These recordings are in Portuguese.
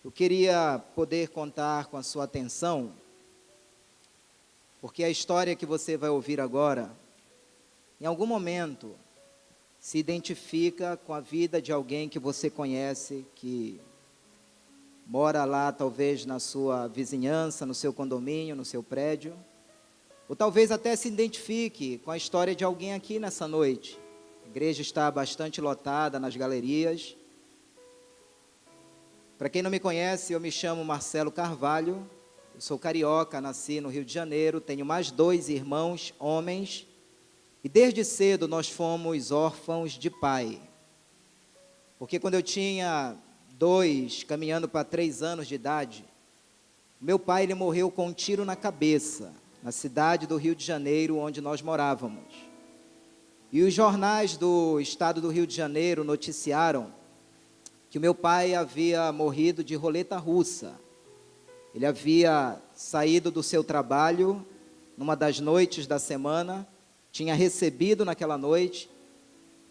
Eu queria poder contar com a sua atenção, porque a história que você vai ouvir agora, em algum momento, se identifica com a vida de alguém que você conhece, que mora lá, talvez na sua vizinhança, no seu condomínio, no seu prédio, ou talvez até se identifique com a história de alguém aqui nessa noite. A igreja está bastante lotada nas galerias. Para quem não me conhece, eu me chamo Marcelo Carvalho, eu sou carioca, nasci no Rio de Janeiro, tenho mais 2 irmãos, homens, e desde cedo nós fomos órfãos de pai. Porque quando eu tinha 2, caminhando para 3 anos de idade, meu pai ele morreu com um tiro na cabeça, na cidade do Rio de Janeiro, onde nós morávamos. E os jornais do estado do Rio de Janeiro noticiaram que o meu pai havia morrido de roleta russa. Ele havia saído do seu trabalho numa das noites da semana, tinha recebido naquela noite,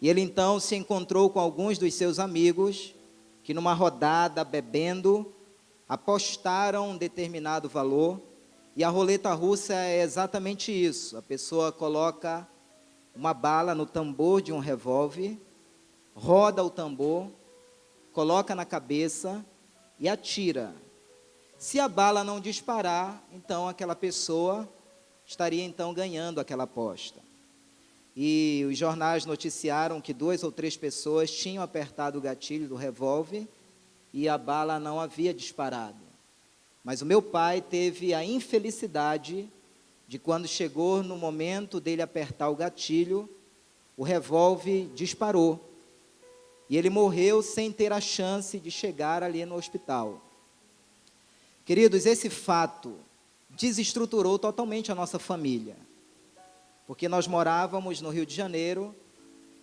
e ele então se encontrou com alguns dos seus amigos, que numa rodada, bebendo, apostaram um determinado valor, e a roleta russa é exatamente isso, a pessoa coloca uma bala no tambor de um revólver, roda o tambor, coloca na cabeça e atira. Se a bala não disparar, então aquela pessoa estaria então ganhando aquela aposta. E os jornais noticiaram que 2 ou 3 pessoas tinham apertado o gatilho do revólver e a bala não havia disparado. Mas o meu pai teve a infelicidade de, quando chegou no momento dele apertar o gatilho, o revólver disparou. E ele morreu sem ter a chance de chegar ali no hospital. Queridos, esse fato desestruturou totalmente a nossa família. Porque nós morávamos no Rio de Janeiro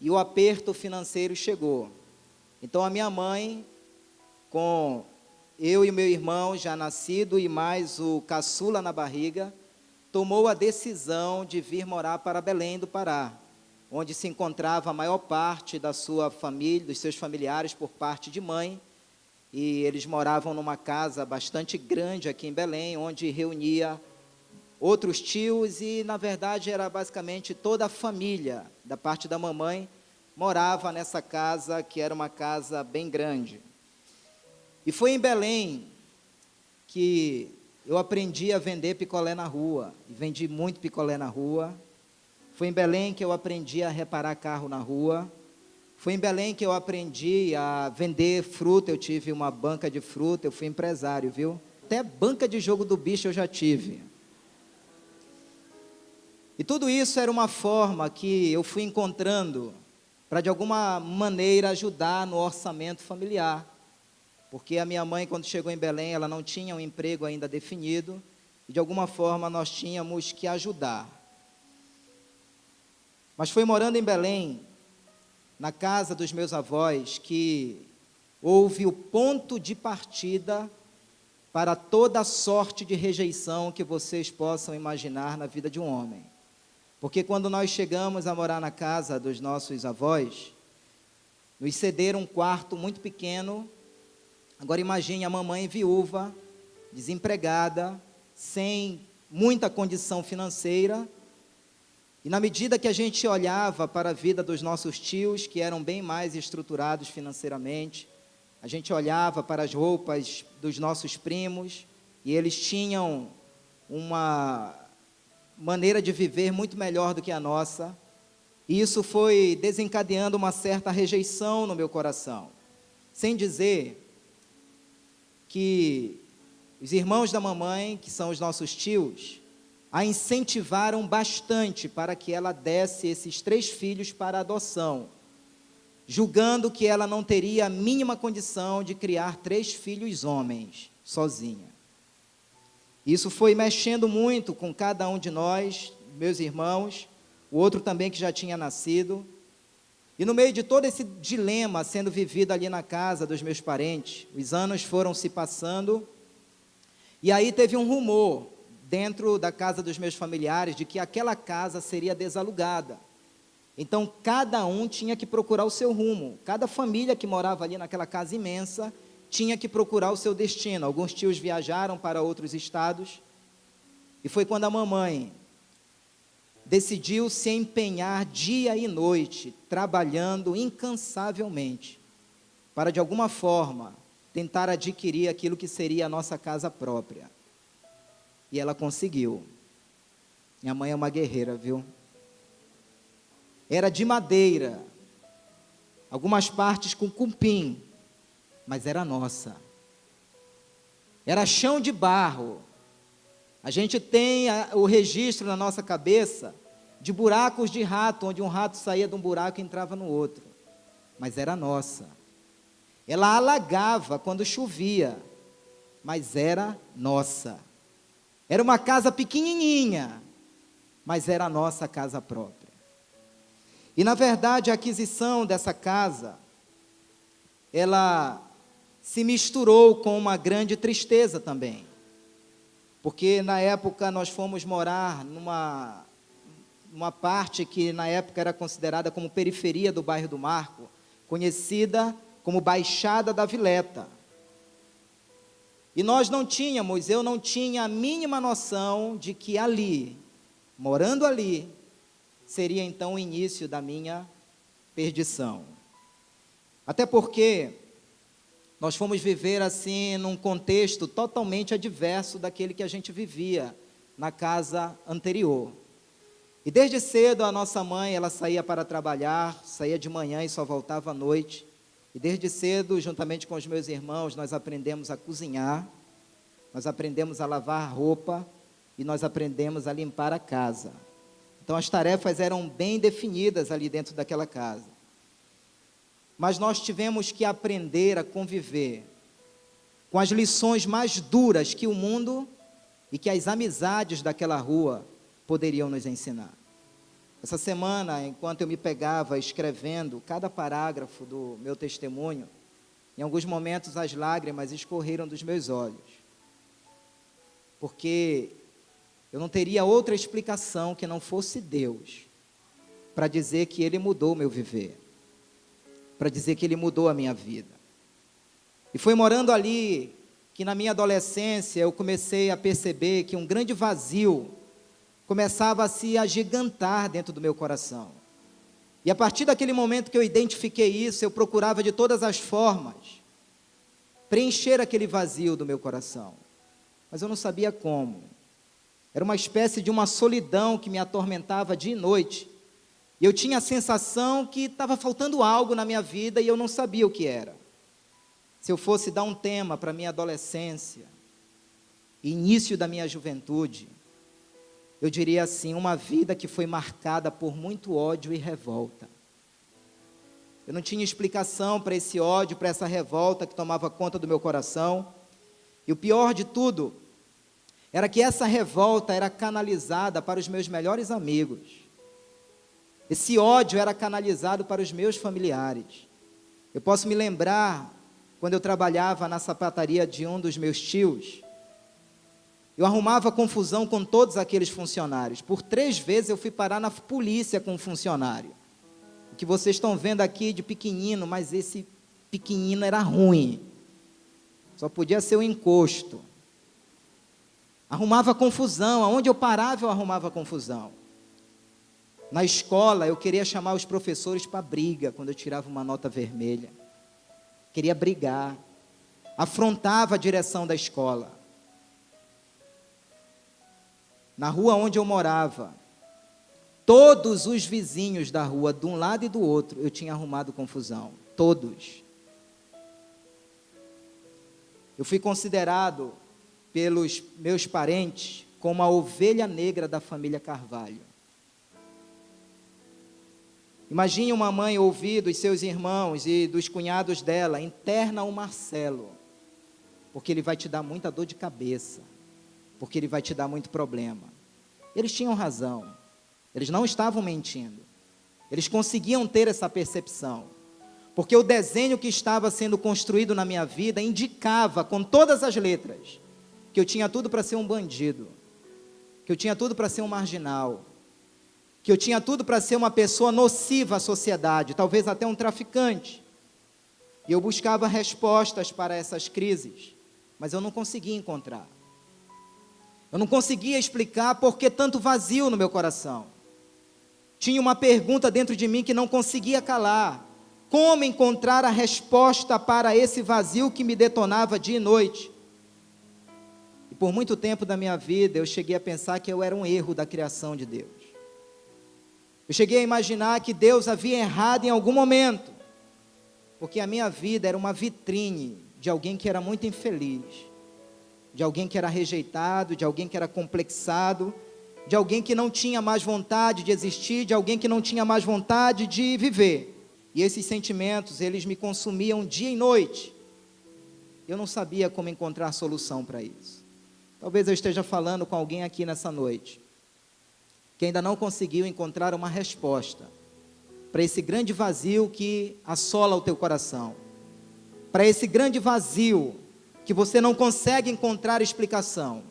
e o aperto financeiro chegou. Então a minha mãe, com eu e meu irmão já nascido e mais o caçula na barriga, tomou a decisão de vir morar para Belém do Pará, onde se encontrava a maior parte da sua família, dos seus familiares por parte de mãe, e eles moravam numa casa bastante grande aqui em Belém, onde reunia outros tios e, na verdade, era basicamente toda a família, da parte da mamãe, morava nessa casa, que era uma casa bem grande. E foi em Belém que eu aprendi a vender picolé na rua, e vendi muito picolé na rua. Foi em Belém que eu aprendi a reparar carro na rua. Foi em Belém que eu aprendi a vender fruta. Eu tive uma banca de fruta, eu fui empresário, viu? Até banca de jogo do bicho eu já tive. E tudo isso era uma forma que eu fui encontrando para, de alguma maneira, ajudar no orçamento familiar. Porque a minha mãe, quando chegou em Belém, ela não tinha um emprego ainda definido, e de alguma forma nós tínhamos que ajudar. Mas foi morando em Belém, na casa dos meus avós, que houve o ponto de partida para toda a sorte de rejeição que vocês possam imaginar na vida de um homem. Porque quando nós chegamos a morar na casa dos nossos avós, nos cederam um quarto muito pequeno. Agora imagine a mamãe viúva, desempregada, sem muita condição financeira. E na medida que a gente olhava para a vida dos nossos tios, que eram bem mais estruturados financeiramente, a gente olhava para as roupas dos nossos primos, e eles tinham uma maneira de viver muito melhor do que a nossa, e isso foi desencadeando uma certa rejeição no meu coração. Sem dizer que os irmãos da mamãe, que são os nossos tios, a incentivaram bastante para que ela desse esses 3 filhos para adoção, julgando que ela não teria a mínima condição de criar 3 filhos homens, sozinha. Isso foi mexendo muito com cada um de nós, meus irmãos, o outro também que já tinha nascido. E no meio de todo esse dilema sendo vivido ali na casa dos meus parentes, os anos foram se passando, e aí teve um rumor dentro da casa dos meus familiares de que aquela casa seria desalugada. Então, cada um tinha que procurar o seu rumo. Cada família que morava ali naquela casa imensa tinha que procurar o seu destino. Alguns tios viajaram para outros estados, e foi quando a mamãe decidiu se empenhar dia e noite, trabalhando incansavelmente, para de alguma forma tentar adquirir aquilo que seria a nossa casa própria. E ela conseguiu. Minha mãe é uma guerreira, viu? Era de madeira, algumas partes com cupim, mas era nossa. Era chão de barro. A gente tem o registro na nossa cabeça de buracos de rato, onde um rato saía de um buraco e entrava no outro. Mas era nossa. Ela alagava quando chovia, mas era nossa. Era uma casa pequenininha, mas era a nossa casa própria. E na verdade a aquisição dessa casa, ela se misturou com uma grande tristeza também. Porque na época nós fomos morar numa parte que na época era considerada como periferia do bairro do Marco, conhecida como Baixada da Vileta. E eu não tinha a mínima noção de que ali, morando ali, seria então o início da minha perdição. Até porque nós fomos viver assim num contexto totalmente adverso daquele que a gente vivia na casa anterior. E desde cedo a nossa mãe, ela saía para trabalhar, saía de manhã e só voltava à noite. E desde cedo, juntamente com os meus irmãos, nós aprendemos a cozinhar, nós aprendemos a lavar roupa e nós aprendemos a limpar a casa. Então as tarefas eram bem definidas ali dentro daquela casa. Mas nós tivemos que aprender a conviver com as lições mais duras que o mundo e que as amizades daquela rua poderiam nos ensinar. Essa semana, enquanto eu me pegava escrevendo cada parágrafo do meu testemunho, em alguns momentos as lágrimas escorreram dos meus olhos, porque eu não teria outra explicação que não fosse Deus para dizer que Ele mudou o meu viver, para dizer que Ele mudou a minha vida. E foi morando ali que na minha adolescência eu comecei a perceber que um grande vazio começava a se agigantar dentro do meu coração. E a partir daquele momento que eu identifiquei isso, eu procurava de todas as formas preencher aquele vazio do meu coração. Mas eu não sabia como. Era uma espécie de uma solidão que me atormentava dia e noite. E eu tinha a sensação que estava faltando algo na minha vida e eu não sabia o que era. Se eu fosse dar um tema para a minha adolescência, início da minha juventude, eu diria assim, uma vida que foi marcada por muito ódio e revolta. Eu não tinha explicação para esse ódio, para essa revolta que tomava conta do meu coração. E o pior de tudo, era que essa revolta era canalizada para os meus melhores amigos. Esse ódio era canalizado para os meus familiares. Eu posso me lembrar, quando eu trabalhava na sapataria de um dos meus tios, eu arrumava confusão com todos aqueles funcionários. Por 3 vezes eu fui parar na polícia com um funcionário. O que vocês estão vendo aqui de pequenino, mas esse pequenino era ruim. Só podia ser um encosto. Arrumava confusão, aonde eu parava eu arrumava confusão. Na escola eu queria chamar os professores para briga, quando eu tirava uma nota vermelha. Queria brigar, afrontava a direção da escola. Na rua onde eu morava, todos os vizinhos da rua, de um lado e do outro, eu tinha arrumado confusão, todos. Eu fui considerado pelos meus parentes como a ovelha negra da família Carvalho. Imagine uma mãe ouvir dos seus irmãos e dos cunhados dela: interna o Marcelo, porque ele vai te dar muita dor de cabeça, porque ele vai te dar muito problema. Eles tinham razão, eles não estavam mentindo, eles conseguiam ter essa percepção, porque o desenho que estava sendo construído na minha vida indicava com todas as letras que eu tinha tudo para ser um bandido, que eu tinha tudo para ser um marginal, que eu tinha tudo para ser uma pessoa nociva à sociedade, talvez até um traficante. E eu buscava respostas para essas crises, mas eu não conseguia encontrar. Eu não conseguia explicar por que tanto vazio no meu coração. Tinha uma pergunta dentro de mim que não conseguia calar. Como encontrar a resposta para esse vazio que me detonava dia e noite? E por muito tempo da minha vida, eu cheguei a pensar que eu era um erro da criação de Deus. Eu cheguei a imaginar que Deus havia errado em algum momento, porque a minha vida era uma vitrine de alguém que era muito infeliz, de alguém que era rejeitado, de alguém que era complexado, de alguém que não tinha mais vontade de existir, de alguém que não tinha mais vontade de viver. E esses sentimentos, eles me consumiam dia e noite. Eu não sabia como encontrar solução para isso. Talvez eu esteja falando com alguém aqui nessa noite, que ainda não conseguiu encontrar uma resposta para esse grande vazio que assola o teu coração, para esse grande vazio que você não consegue encontrar explicação.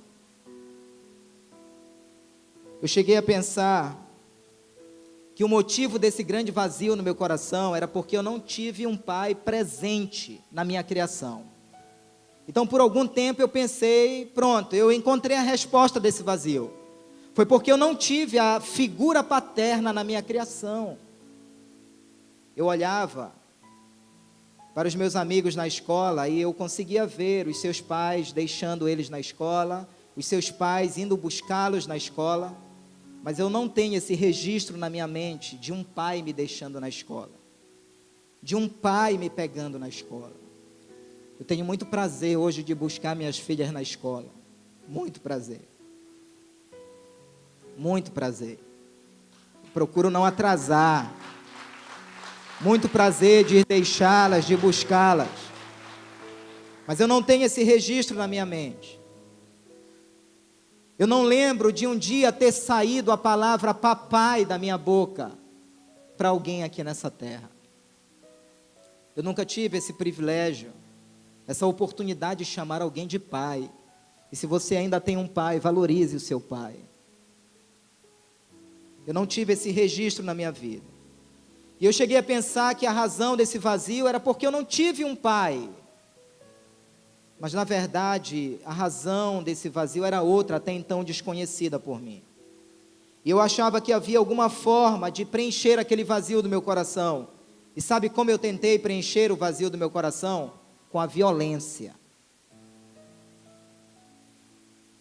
Eu cheguei a pensar que o motivo desse grande vazio no meu coração era porque eu não tive um pai presente na minha criação. Então, por algum tempo eu pensei, pronto, eu encontrei a resposta desse vazio. Foi porque eu não tive a figura paterna na minha criação. Eu olhava para os meus amigos na escola e eu conseguia ver os seus pais deixando eles na escola, os seus pais indo buscá-los na escola, mas eu não tenho esse registro na minha mente de um pai me deixando na escola, de um pai me pegando na escola. Eu tenho muito prazer hoje de buscar minhas filhas na escola, muito prazer, muito prazer. Procuro não atrasar, muito prazer de deixá-las, de buscá-las, mas eu não tenho esse registro na minha mente. Eu não lembro de um dia ter saído a palavra papai da minha boca para alguém aqui nessa terra. Eu nunca tive esse privilégio, essa oportunidade de chamar alguém de pai. E se você ainda tem um pai, valorize o seu pai. Eu não tive esse registro na minha vida. E eu cheguei a pensar que a razão desse vazio era porque eu não tive um pai. Mas, na verdade, a razão desse vazio era outra, até então desconhecida por mim. E eu achava que havia alguma forma de preencher aquele vazio do meu coração. E sabe como eu tentei preencher o vazio do meu coração? Com a violência.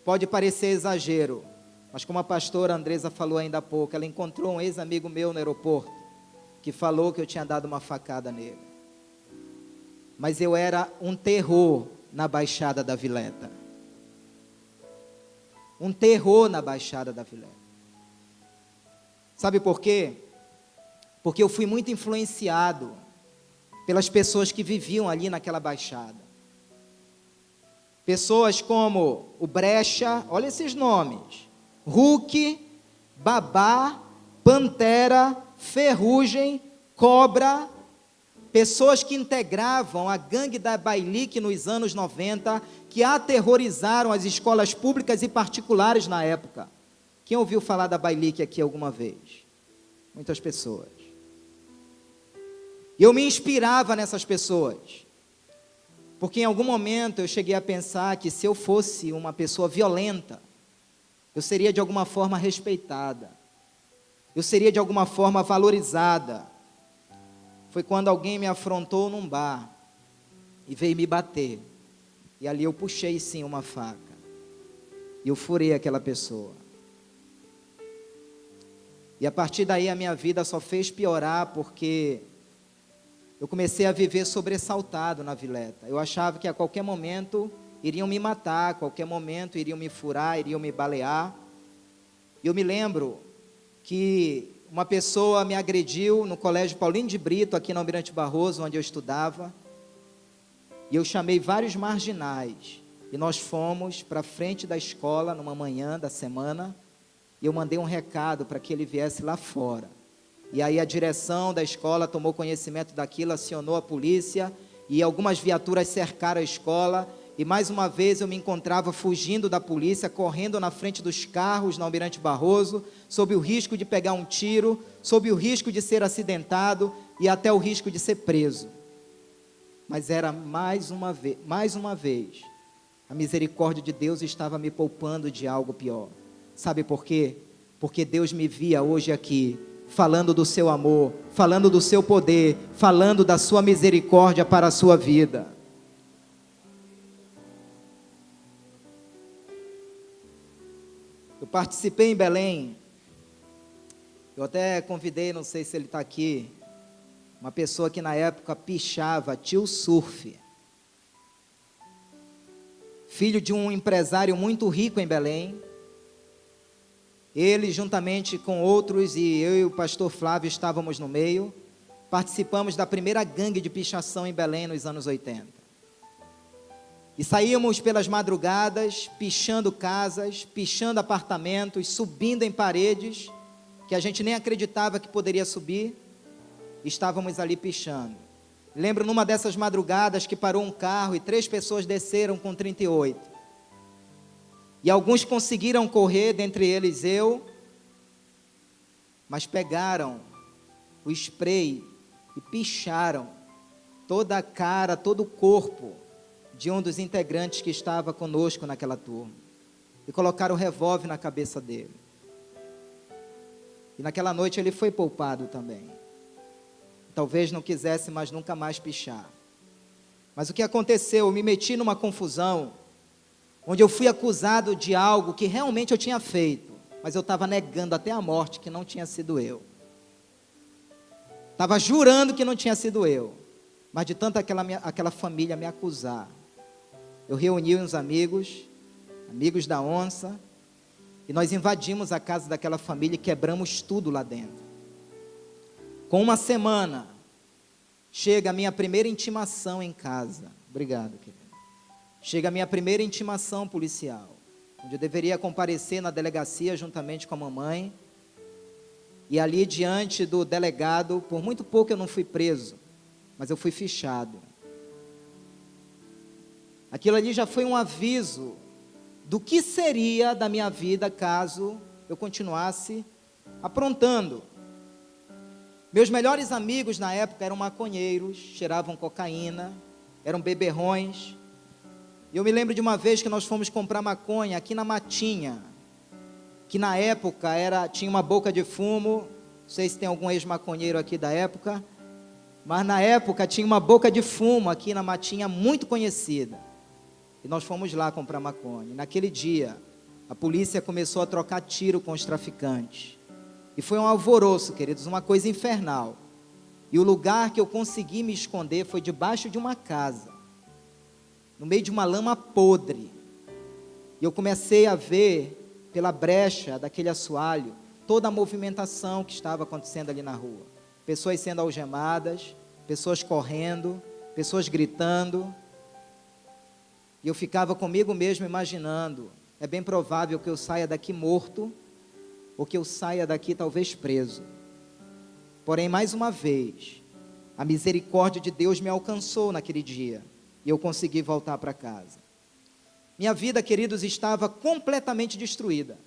Pode parecer exagero, mas como a pastora Andresa falou ainda há pouco, ela encontrou um ex-amigo meu no aeroporto, que falou que eu tinha dado uma facada nele. Mas eu era um terror na Baixada da Vileta. Um terror na Baixada da Vileta. Sabe por quê? Porque eu fui muito influenciado pelas pessoas que viviam ali naquela baixada. Pessoas como o Brecha, olha esses nomes: Hulk, Babá, Pantera, Ferrugem, Cobra. Pessoas que integravam a gangue da Bailique nos anos 90, que aterrorizaram as escolas públicas e particulares na época. Quem ouviu falar da Bailique aqui alguma vez? Muitas pessoas. Eu me inspirava nessas pessoas, porque em algum momento eu cheguei a pensar que se eu fosse uma pessoa violenta, eu seria de alguma forma respeitada, eu seria de alguma forma valorizada. Foi quando alguém me afrontou num bar e veio me bater. E ali eu puxei sim uma faca. E eu furei aquela pessoa. E a partir daí a minha vida só fez piorar, porque eu comecei a viver sobressaltado na Vileta. Eu achava que a qualquer momento iriam me matar, a qualquer momento iriam me furar, iriam me balear. E eu me lembro que uma pessoa me agrediu no colégio Paulinho de Brito, aqui no Almirante Barroso, onde eu estudava. E eu chamei vários marginais. E nós fomos para frente da escola, numa manhã da semana. E eu mandei um recado para que ele viesse lá fora. E aí a direção da escola tomou conhecimento daquilo, acionou a polícia. E algumas viaturas cercaram a escola. E mais uma vez eu me encontrava fugindo da polícia, correndo na frente dos carros na Almirante Barroso, sob o risco de pegar um tiro, sob o risco de ser acidentado e até o risco de ser preso. Mas era mais uma vez, a misericórdia de Deus estava me poupando de algo pior. Sabe por quê? Porque Deus me via hoje aqui, falando do seu amor, falando do seu poder, falando da sua misericórdia para a sua vida. Eu participei em Belém, eu até convidei, não sei se ele está aqui, uma pessoa que na época pichava Tio Surf, filho de um empresário muito rico em Belém. Ele, juntamente com outros, e eu e o pastor Flávio estávamos no meio, participamos da primeira gangue de pichação em Belém nos anos 80. E saíamos pelas madrugadas, pichando casas, pichando apartamentos, subindo em paredes, que a gente nem acreditava que poderia subir, estávamos ali pichando. Lembro numa dessas madrugadas que parou um carro e 3 pessoas desceram com 38. E alguns conseguiram correr, dentre eles eu, mas pegaram o spray e picharam toda a cara, todo o corpo de um dos integrantes que estava conosco naquela turma. E colocaram o revólver na cabeça dele. E naquela noite ele foi poupado também. Talvez não quisesse mais nunca mais pichar. Mas o que aconteceu? Eu me meti numa confusão, onde eu fui acusado de algo que realmente eu tinha feito, mas eu estava negando até a morte que não tinha sido eu. Estava jurando que não tinha sido eu, mas de tanto aquela família me acusar, eu reuni uns amigos da onça, e nós invadimos a casa daquela família e quebramos tudo lá dentro. Com uma semana, chega a minha primeira intimação em casa. Obrigado, querido. Chega a minha primeira intimação policial, onde eu deveria comparecer na delegacia juntamente com a mamãe, e ali diante do delegado, por muito pouco eu não fui preso, mas eu fui fichado. Aquilo ali já foi um aviso do que seria da minha vida caso eu continuasse aprontando. Meus melhores amigos na época eram maconheiros, cheiravam cocaína, eram beberrões. E eu me lembro de uma vez que nós fomos comprar maconha aqui na Matinha, que na época tinha uma boca de fumo, não sei se tem algum ex-maconheiro aqui da época, mas na época tinha uma boca de fumo aqui na Matinha muito conhecida. E nós fomos lá comprar maconha. E naquele dia, a polícia começou a trocar tiro com os traficantes. E foi um alvoroço, queridos, uma coisa infernal. E o lugar que eu consegui me esconder foi debaixo de uma casa, no meio de uma lama podre. E eu comecei a ver, pela brecha daquele assoalho, toda a movimentação que estava acontecendo ali na rua. Pessoas sendo algemadas, pessoas correndo, pessoas gritando. E eu ficava comigo mesmo imaginando, é bem provável que eu saia daqui morto, ou que eu saia daqui talvez preso. Porém, mais uma vez, a misericórdia de Deus me alcançou naquele dia, e eu consegui voltar para casa. Minha vida, queridos, estava completamente destruída.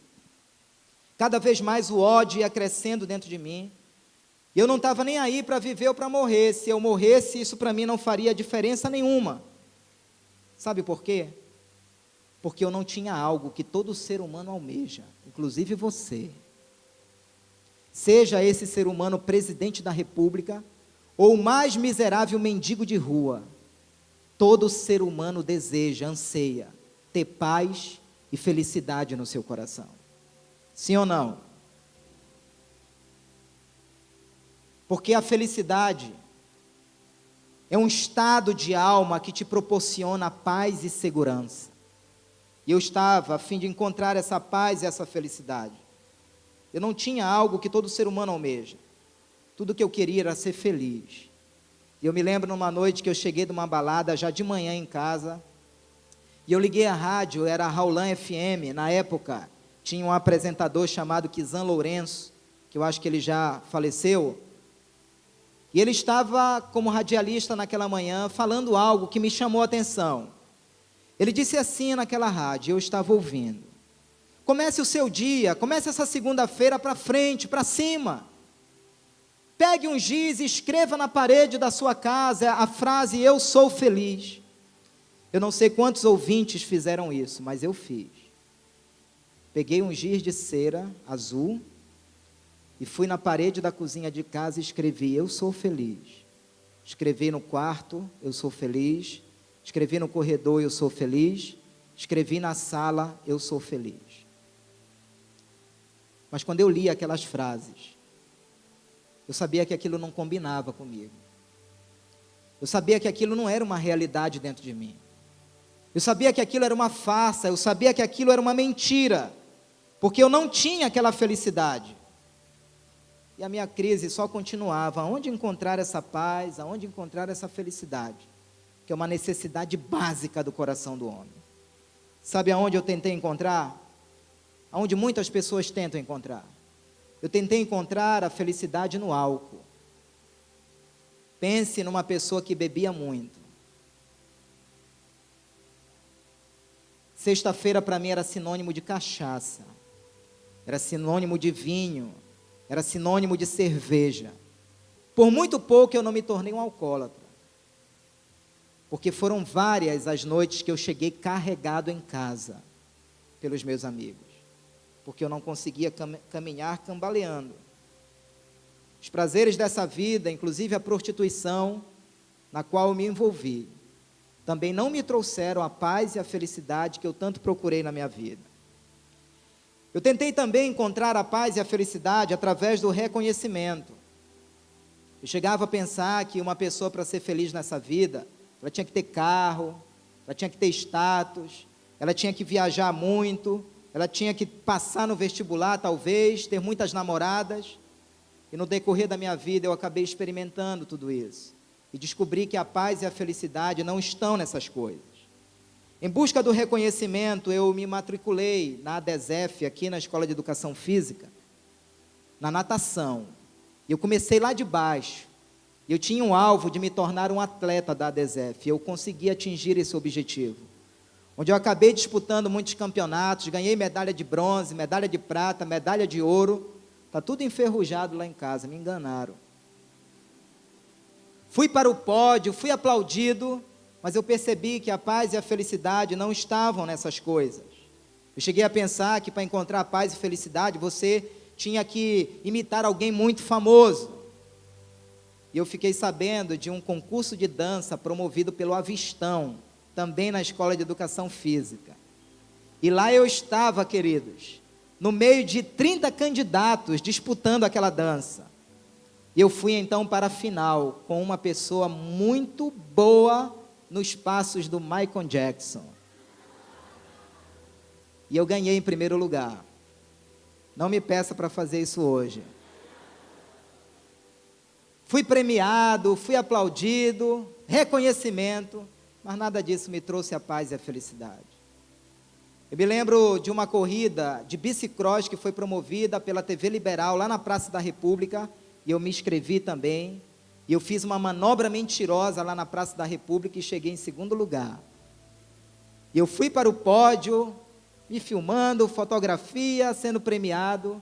Cada vez mais o ódio ia crescendo dentro de mim. E eu não estava nem aí para viver ou para morrer. Se eu morresse, isso para mim não faria diferença nenhuma. Sabe por quê? Porque eu não tinha algo que todo ser humano almeja, inclusive você. Seja esse ser humano presidente da República, ou o mais miserável mendigo de rua, todo ser humano deseja, anseia ter paz e felicidade no seu coração. Sim ou não? Porque a felicidade é um estado de alma que te proporciona paz e segurança. E eu estava a fim de encontrar essa paz e essa felicidade. Eu não tinha algo que todo ser humano almeja. Tudo que eu queria era ser feliz. E eu me lembro numa noite que eu cheguei de uma balada já de manhã em casa, e eu liguei a rádio, era a Raulan FM, na época tinha um apresentador chamado Kizan Lourenço, que eu acho que ele já faleceu, e ele estava como radialista naquela manhã, falando algo que me chamou a atenção. Ele disse assim naquela rádio, eu estava ouvindo: comece o seu dia, comece essa segunda-feira para frente, para cima, Pegue um giz e escreva na parede da sua casa a frase: eu sou feliz. Eu não sei quantos ouvintes fizeram isso, mas eu fiz. Peguei um giz de cera azul e fui na parede da cozinha de casa e escrevi: eu sou feliz. Escrevi no quarto: eu sou feliz. Escrevi no corredor: eu sou feliz. Escrevi na sala: eu sou feliz. Mas quando eu li aquelas frases, eu sabia que aquilo não combinava comigo. Eu sabia que aquilo não era uma realidade dentro de mim. Eu sabia que aquilo era uma farsa, eu sabia que aquilo era uma mentira, porque eu não tinha aquela felicidade. E a minha crise só continuava: aonde encontrar essa paz, aonde encontrar essa felicidade, que é uma necessidade básica do coração do homem. Sabe aonde eu tentei encontrar? Aonde muitas pessoas tentam encontrar. Eu tentei encontrar a felicidade no álcool. Pense numa pessoa que bebia muito. Sexta-feira para mim era sinônimo de cachaça, era sinônimo de vinho, era sinônimo de cerveja. Por muito pouco eu não me tornei um alcoólatra, porque foram várias as noites que eu cheguei carregado em casa pelos meus amigos, porque eu não conseguia caminhar cambaleando. Os prazeres dessa vida, inclusive a prostituição, na qual eu me envolvi, também não me trouxeram a paz e a felicidade que eu tanto procurei na minha vida. Eu tentei também encontrar a paz e a felicidade através do reconhecimento. Eu chegava a pensar que uma pessoa, para ser feliz nessa vida, ela tinha que ter carro, ela tinha que ter status, ela tinha que viajar muito, ela tinha que passar no vestibular, talvez, ter muitas namoradas. E no decorrer da minha vida eu acabei experimentando tudo isso. E descobri que a paz e a felicidade não estão nessas coisas. Em busca do reconhecimento, eu me matriculei na ADESEF, aqui na Escola de Educação Física, na natação. E eu comecei lá de baixo. Eu tinha um alvo de me tornar um atleta da ADESEF. E eu consegui atingir esse objetivo. Onde eu acabei disputando muitos campeonatos, ganhei medalha de bronze, medalha de prata, medalha de ouro. Está tudo enferrujado lá em casa, me enganaram. Fui para o pódio, fui aplaudido, mas eu percebi que a paz e a felicidade não estavam nessas coisas. Eu cheguei a pensar que para encontrar a paz e felicidade, você tinha que imitar alguém muito famoso. E eu fiquei sabendo de um concurso de dança promovido pelo Avistão, também na Escola de Educação Física. E lá eu estava, queridos, no meio de 30 candidatos disputando aquela dança. E eu fui então para a final, com uma pessoa muito boa nos passos do Michael Jackson. E eu ganhei em primeiro lugar. Não me peça para fazer isso hoje. Fui premiado, fui aplaudido, reconhecimento, mas nada disso me trouxe a paz e a felicidade. Eu me lembro de uma corrida de bicicross que foi promovida pela TV Liberal, lá na Praça da República, e eu me inscrevi também, e eu fiz uma manobra mentirosa lá na Praça da República e cheguei em segundo lugar. E eu fui para o pódio, me filmando, fotografia, sendo premiado,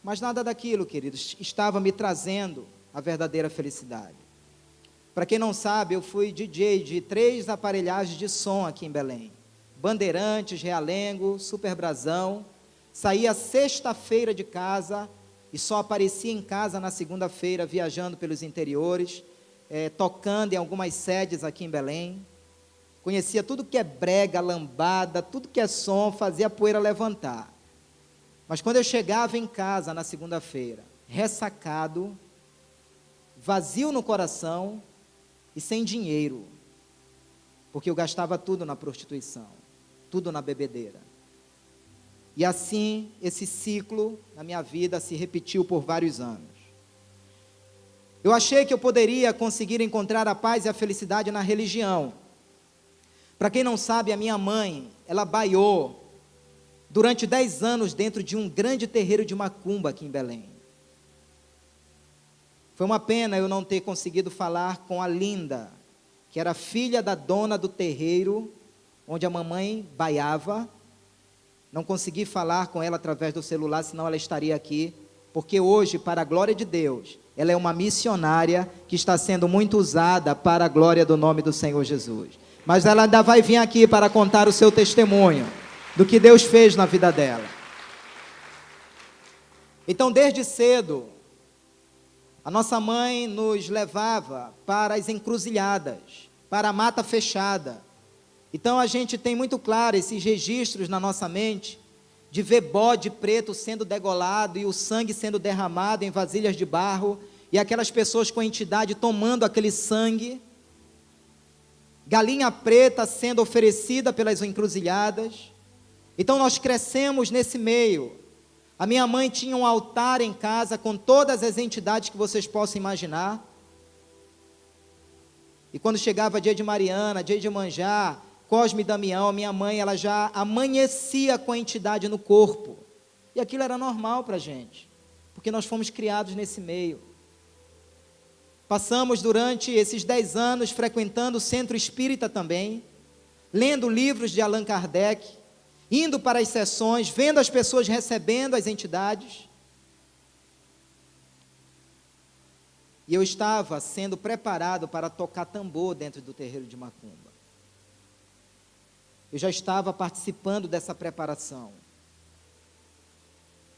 mas nada daquilo, queridos, estava me trazendo a verdadeira felicidade. Para quem não sabe, eu fui DJ de 3 aparelhagens de som aqui em Belém. Bandeirantes, Realengo, Super Brasão. Saía sexta-feira de casa e só aparecia em casa na segunda-feira, viajando pelos interiores, tocando em algumas sedes aqui em Belém. Conhecia tudo que é brega, lambada, tudo que é som, fazia a poeira levantar. Mas quando eu chegava em casa na segunda-feira, ressacado, vazio no coração e sem dinheiro, porque eu gastava tudo na prostituição, tudo na bebedeira. E assim, esse ciclo na minha vida se repetiu por vários anos. Eu achei que eu poderia conseguir encontrar a paz e a felicidade na religião. Para quem não sabe, a minha mãe, ela baiou durante 10 anos dentro de um grande terreiro de macumba aqui em Belém. Foi uma pena eu não ter conseguido falar com a Linda, que era filha da dona do terreiro, onde a mamãe baiava. Não consegui falar com ela através do celular, senão ela estaria aqui, porque hoje, para a glória de Deus, ela é uma missionária que está sendo muito usada para a glória do nome do Senhor Jesus. Mas ela ainda vai vir aqui para contar o seu testemunho do que Deus fez na vida dela. Então, desde cedo, a nossa mãe nos levava para as encruzilhadas, para a mata fechada. Então, a gente tem muito claro esses registros na nossa mente, de ver bode preto sendo degolado e o sangue sendo derramado em vasilhas de barro, e aquelas pessoas com a entidade tomando aquele sangue, galinha preta sendo oferecida pelas encruzilhadas. Então nós crescemos nesse meio. A minha mãe tinha um altar em casa com todas as entidades que vocês possam imaginar. E quando chegava dia de Mariana, dia de Manjá, Cosme e Damião, a minha mãe, ela já amanhecia com a entidade no corpo. E aquilo era normal para a gente, porque nós fomos criados nesse meio. Passamos durante esses 10 anos frequentando o centro espírita também, lendo livros de Allan Kardec, indo para as sessões, vendo as pessoas recebendo as entidades. E eu estava sendo preparado para tocar tambor dentro do terreiro de Macumba. Eu já estava participando dessa preparação.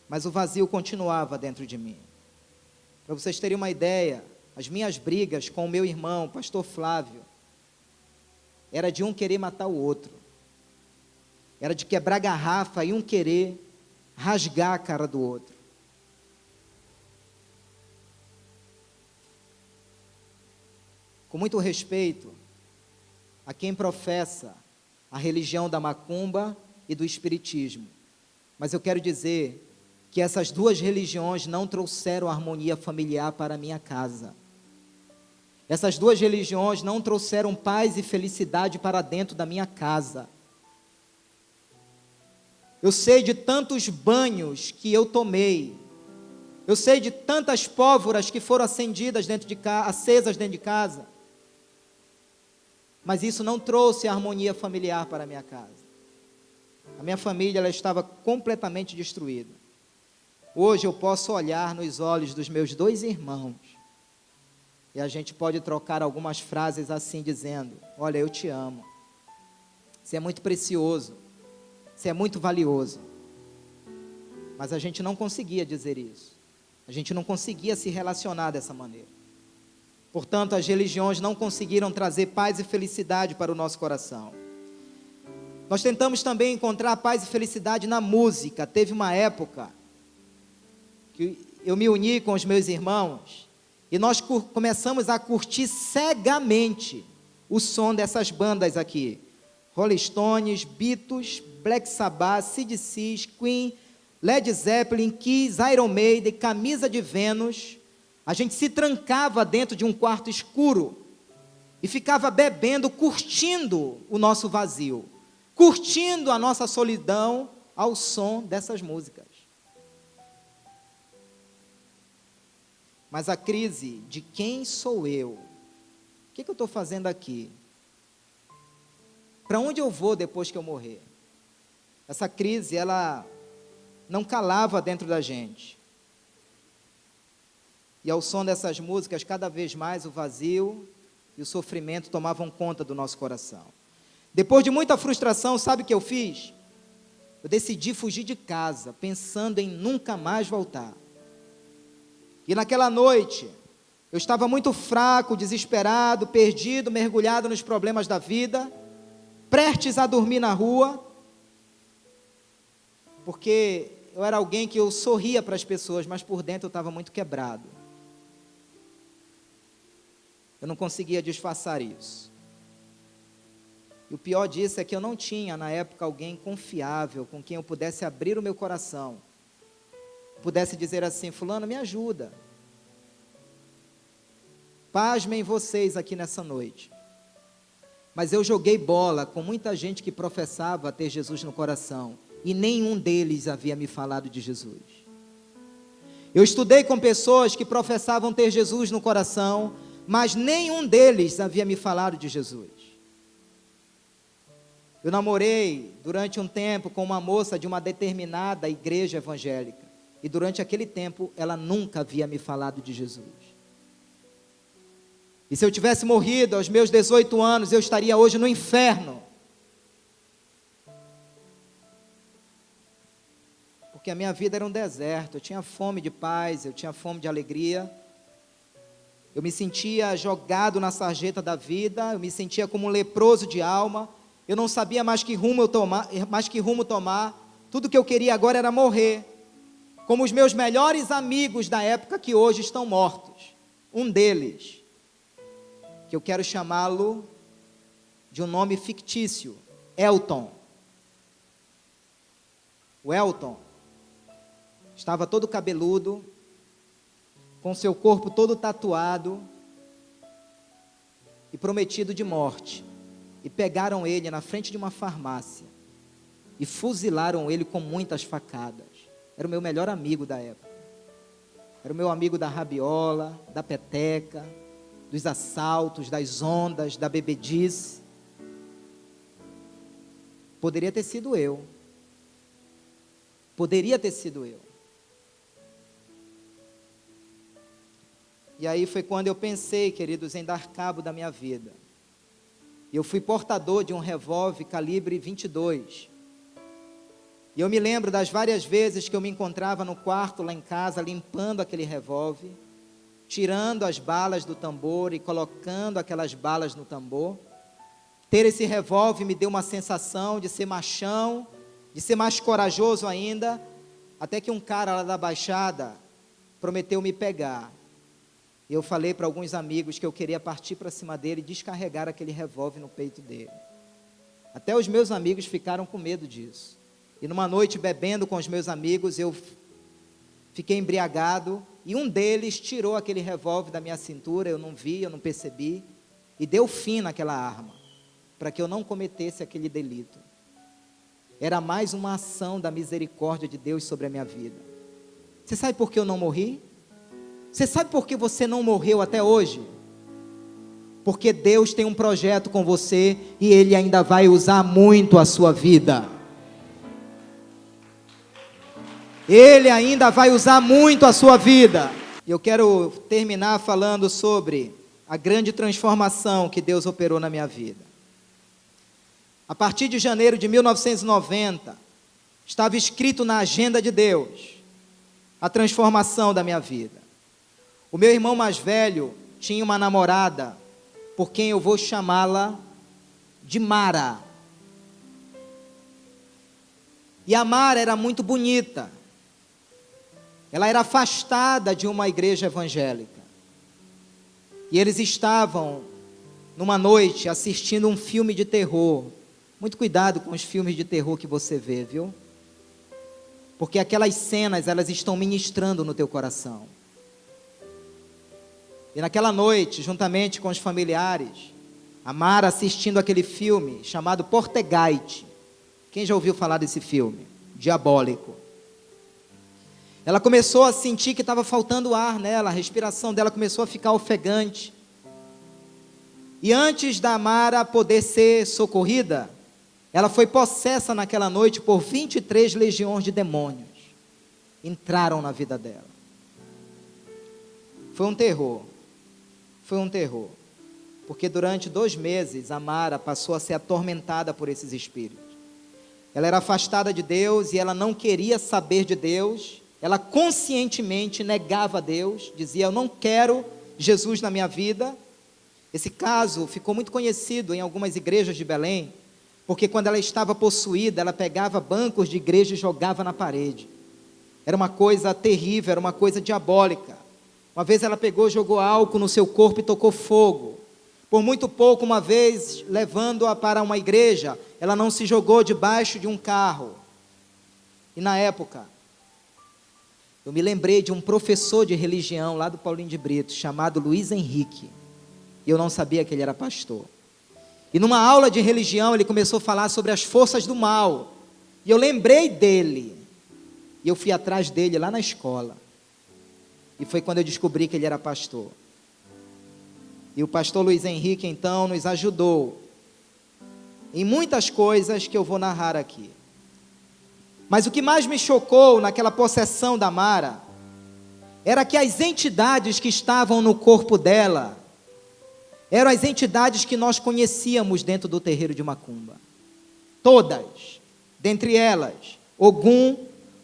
Mas o vazio continuava dentro de mim. Para vocês terem uma ideia, as minhas brigas com o meu irmão, pastor Flávio, era de um querer matar o outro. Era de quebrar garrafa e um querer rasgar a cara do outro. Com muito respeito a quem professa a religião da macumba e do espiritismo, mas eu quero dizer que essas duas religiões não trouxeram harmonia familiar para a minha casa. Essas duas religiões não trouxeram paz e felicidade para dentro da minha casa. Eu sei de tantos banhos que eu tomei. Eu sei de tantas pólvoras que foram acendidas acesas dentro de casa. Mas isso não trouxe harmonia familiar para a minha casa. A minha família, ela estava completamente destruída. Hoje eu posso olhar nos olhos dos meus 2 irmãos e a gente pode trocar algumas frases assim dizendo: olha, eu te amo. Você é muito precioso. Você é muito valioso. Mas a gente não conseguia dizer isso. A gente não conseguia se relacionar dessa maneira. Portanto, as religiões não conseguiram trazer paz e felicidade para o nosso coração. Nós tentamos também encontrar paz e felicidade na música. Teve uma época que eu me uni com os meus irmãos e nós começamos a curtir cegamente o som dessas bandas aqui: Rolling Stones, Beatles, Black Sabbath, Sid Vicious, Queen, Led Zeppelin, Kiss, Iron Maiden, Camisa de Vênus. A gente se trancava dentro de um quarto escuro e ficava bebendo, curtindo o nosso vazio, curtindo a nossa solidão ao som dessas músicas. Mas a crise de quem sou eu? O que eu estou fazendo aqui? Para onde eu vou depois que eu morrer? Essa crise, ela não calava dentro da gente. E ao som dessas músicas, cada vez mais o vazio e o sofrimento tomavam conta do nosso coração. Depois de muita frustração, sabe o que eu fiz? Eu decidi fugir de casa, pensando em nunca mais voltar. E naquela noite, eu estava muito fraco, desesperado, perdido, mergulhado nos problemas da vida, prestes a dormir na rua, porque eu era alguém que eu sorria para as pessoas, mas por dentro eu estava muito quebrado. Eu não conseguia disfarçar isso. E o pior disso é que eu não tinha, na época, alguém confiável, com quem eu pudesse abrir o meu coração, pudesse dizer assim: fulano, me ajuda. Pasmem vocês aqui nessa noite. Mas eu joguei bola com muita gente que professava ter Jesus no coração, e nenhum deles havia me falado de Jesus. Eu estudei com pessoas que professavam ter Jesus no coração, mas nenhum deles havia me falado de Jesus. Eu namorei durante um tempo com uma moça de uma determinada igreja evangélica, e durante aquele tempo ela nunca havia me falado de Jesus. E se eu tivesse morrido aos meus 18 anos, eu estaria hoje no inferno. Porque a minha vida era um deserto, eu tinha fome de paz, eu tinha fome de alegria. Eu me sentia jogado na sarjeta da vida, eu me sentia como um leproso de alma. Eu não sabia mais que rumo tomar. Tudo que eu queria agora era morrer. Como os meus melhores amigos da época que hoje estão mortos. Um deles, que eu quero chamá-lo de um nome fictício, Elton. O Elton estava todo cabeludo, com seu corpo todo tatuado e prometido de morte. E pegaram ele na frente de uma farmácia e fuzilaram ele com muitas facadas. Era o meu melhor amigo da época. Era o meu amigo da rabiola, da peteca, dos assaltos, das ondas, da bebedice. Poderia ter sido eu. Poderia ter sido eu. E aí foi quando eu pensei, queridos, em dar cabo da minha vida. Eu fui portador de um revólver calibre 22. E eu me lembro das várias vezes que eu me encontrava no quarto lá em casa, limpando aquele revólver, tirando as balas do tambor e colocando aquelas balas no tambor. Ter esse revólver me deu uma sensação de ser machão, de ser mais corajoso ainda, até que um cara lá da Baixada prometeu me pegar. Eu falei para alguns amigos que eu queria partir para cima dele e descarregar aquele revólver no peito dele. Até os meus amigos ficaram com medo disso. E numa noite bebendo com os meus amigos, eu fiquei embriagado e um deles tirou aquele revólver da minha cintura, eu não vi, eu não percebi, e deu fim naquela arma, para que eu não cometesse aquele delito. Era mais uma ação da misericórdia de Deus sobre a minha vida. Você sabe por que eu não morri? Você sabe por que você não morreu até hoje? Porque Deus tem um projeto com você e Ele ainda vai usar muito a sua vida. Ele ainda vai usar muito a sua vida. E eu quero terminar falando sobre a grande transformação que Deus operou na minha vida. A partir de janeiro de 1990, estava escrito na agenda de Deus a transformação da minha vida. O meu irmão mais velho tinha uma namorada, por quem eu vou chamá-la de Mara. E a Mara era muito bonita. Ela era afastada de uma igreja evangélica. E eles estavam, numa noite, assistindo um filme de terror. Muito cuidado com os filmes de terror que você vê, viu? Porque aquelas cenas, elas estão ministrando no teu coração. E naquela noite, juntamente com os familiares, a Mara assistindo aquele filme chamado Portegate. Quem já ouviu falar desse filme? Diabólico. Ela começou a sentir que estava faltando ar nela, a respiração dela começou a ficar ofegante. E antes da Mara poder ser socorrida, ela foi possessa naquela noite por 23 legiões de demônios. Entraram na vida dela. Foi um terror. Foi um terror. Porque durante 2 meses a Mara passou a ser atormentada por esses espíritos. Ela era afastada de Deus e ela não queria saber de Deus. Ela conscientemente negava a Deus, dizia: eu não quero Jesus na minha vida. Esse caso ficou muito conhecido em algumas igrejas de Belém, porque quando ela estava possuída, ela pegava bancos de igreja e jogava na parede. Era uma coisa terrível, era uma coisa diabólica. Uma vez ela pegou, jogou álcool no seu corpo e tocou fogo. Por muito pouco, uma vez, levando-a para uma igreja, ela não se jogou debaixo de um carro. E na época, eu me lembrei de um professor de religião lá do Paulinho de Brito, chamado Luiz Henrique. E eu não sabia que ele era pastor. E numa aula de religião, ele começou a falar sobre as forças do mal. E eu lembrei dele. E eu fui atrás dele lá na escola. E foi quando eu descobri que ele era pastor. E o pastor Luiz Henrique, então, nos ajudou em muitas coisas que eu vou narrar aqui. Mas o que mais me chocou naquela possessão da Mara era que as entidades que estavam no corpo dela eram as entidades que nós conhecíamos dentro do terreiro de Macumba. Todas, dentre elas, Ogum,